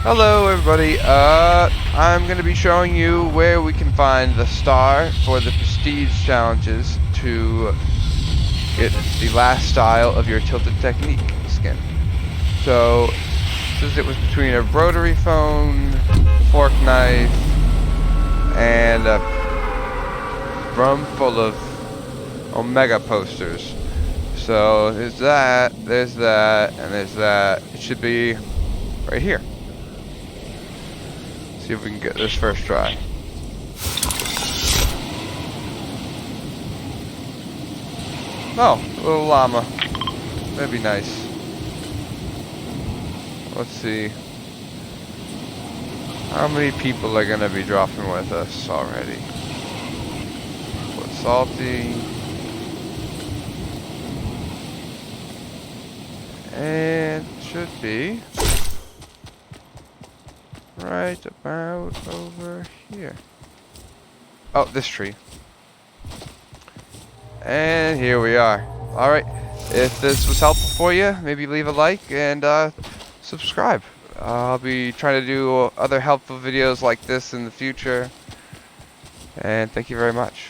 Hello everybody, I'm going to be showing you where we can find the star for the prestige challenges to get the last style of your tilted technique skin. So, since it was between a rotary phone, fork knife, and a room full of Omega posters. So, there's that, and there's that. It should be right here. See if we can get this first try. Oh, a little llama. That'd be nice. Let's see. How many people are gonna be dropping with us already? Put salty. And should be right about over here. Oh, this tree. And here we are. Alright, if this was helpful for you, maybe leave a like and subscribe. I'll be trying to do other helpful videos like this in the future. And thank you very much.